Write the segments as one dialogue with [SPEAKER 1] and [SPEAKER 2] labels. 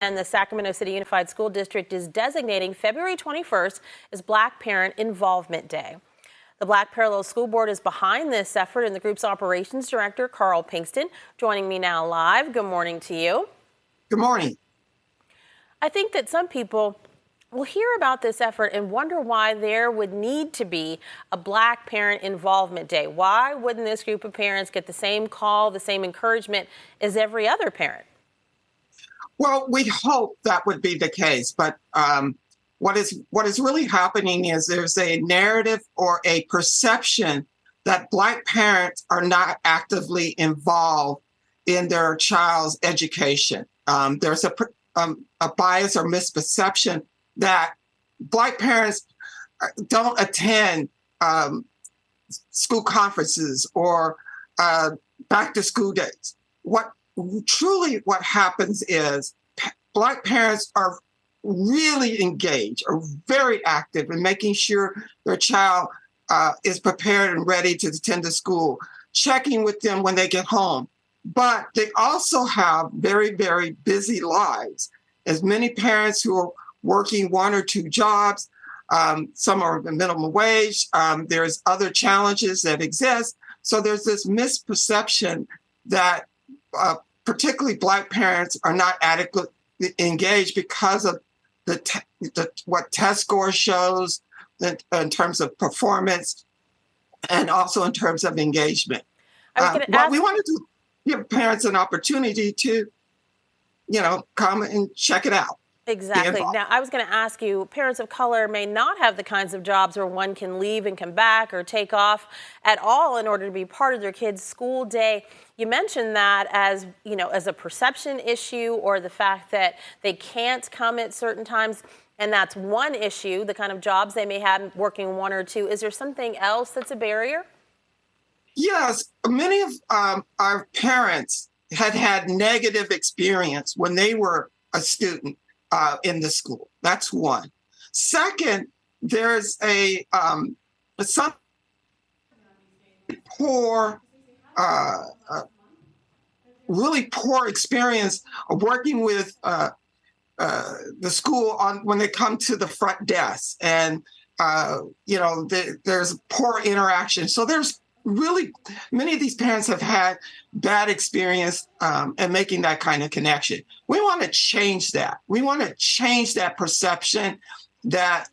[SPEAKER 1] And the Sacramento City Unified School District is designating February 21st as Black Parent Involvement Day. The Black Parallel School Board is behind this effort, and the group's operations director, Carl Pinkston, joining me now live. Good morning to you.
[SPEAKER 2] Good morning.
[SPEAKER 1] I think that some people will hear about this effort and wonder why there would need to be a Black Parent Involvement Day. Why wouldn't this group of parents get the same call, the same encouragement as every other parent?
[SPEAKER 2] Well, we hope that would be the case, but what is really happening is there's a narrative or a perception that Black parents are not actively involved in their child's education. There's a bias or misperception that Black parents don't attend school conferences or back to school days. What happens is Black parents are really engaged, are very active in making sure their child is prepared and ready to attend the school, checking with them when they get home. But they also have very, very busy lives. As many parents who are working one or two jobs, some are the minimum wage, there's other challenges that exist. So there's this misperception that particularly Black parents are not adequately engaged because of what test score shows in terms of performance and also in terms of engagement. What we want to do, give parents an opportunity to, come and check it out.
[SPEAKER 1] Exactly. Now, I was going to ask you, parents of color may not have the kinds of jobs where one can leave and come back or take off at all in order to be part of their kids' school day. You mentioned that as, as a perception issue or the fact that they can't come at certain times. And that's one issue, the kind of jobs they may have working one or two. Is there something else that's a barrier?
[SPEAKER 2] Yes. Many of our parents had negative experience when they were a student in the school. That's one. Second, there's some poor, really poor experience of working with the school when they come to the front desk, and there's poor interaction. So there's really many of these parents have had bad experience in making that kind of connection. We want to change that. We want to change that perception that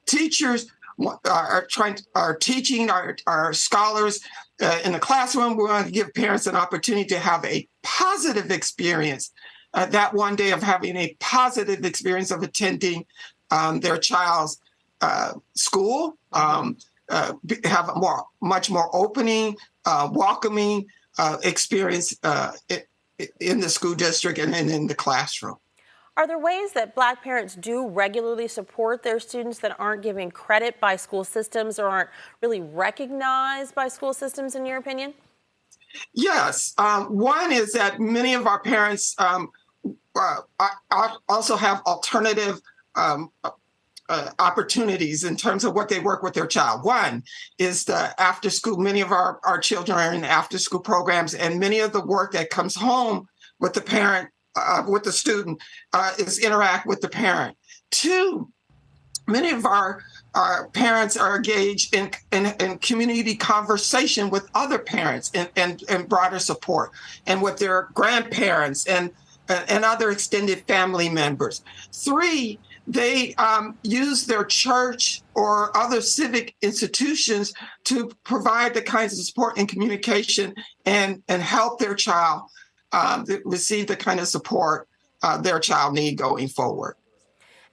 [SPEAKER 2] teachers are teaching our scholars in the classroom. We want to give parents an opportunity to have a positive experience. That one day of having a positive experience of attending their child's school. Have a much more opening, welcoming experience in the school district and in the classroom.
[SPEAKER 1] Are there ways that Black parents do regularly support their students that aren't given credit by school systems or aren't really recognized by school systems, in your opinion?
[SPEAKER 2] Yes. One is that many of our parents also have alternative opportunities in terms of what they work with their child. One is the after school. Many of our children are in after school programs, and many of the work that comes home with the parent, with the student, is interact with the parent. Two, many of our parents are engaged in community conversation with other parents and broader support, and with their grandparents and other extended family members. Three, they use their church or other civic institutions to provide the kinds of support and communication and help their child receive the kind of support their child need going forward.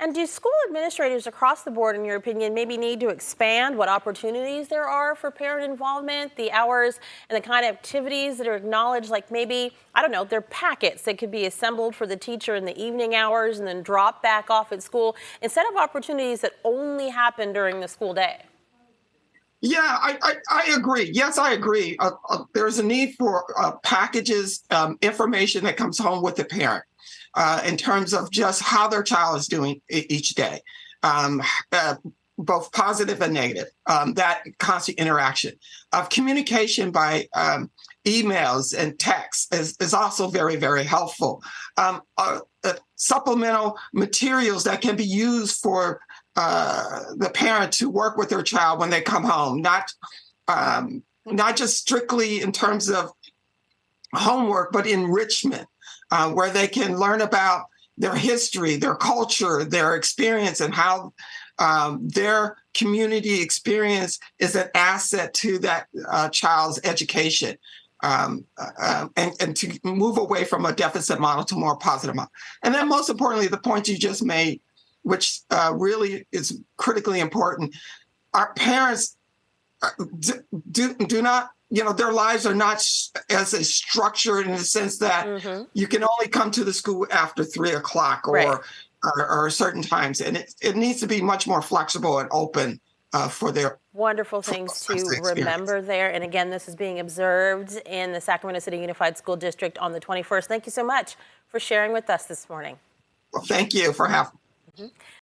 [SPEAKER 1] And do school administrators across the board, in your opinion, maybe need to expand what opportunities there are for parent involvement, the hours and the kind of activities that are acknowledged, like maybe, I don't know, there are packets that could be assembled for the teacher in the evening hours and then drop back off at school instead of opportunities that only happen during the school day?
[SPEAKER 2] Yeah, I agree. Yes, I agree. There's a need for packages, information that comes home with the parent. In terms of just how their child is doing each day, both positive and negative, that constant interaction of communication by emails and texts is also very, very helpful. Supplemental materials that can be used for the parent to work with their child when they come home, not just strictly in terms of homework, but enrichment, where they can learn about their history, their culture, their experience, and how their community experience is an asset to that child's education. And to move away from a deficit model to more positive model. And then most importantly, the point you just made, which really is critically important, our parents do not, their lives are not as a structured in the sense that you can only come to the school after 3 o'clock or certain times. And it needs to be much more flexible and open for their
[SPEAKER 1] wonderful things to remember there. And again, this is being observed in the Sacramento City Unified School District on the 21st. Thank you so much for sharing with us this morning.
[SPEAKER 2] Well, thank you for having me.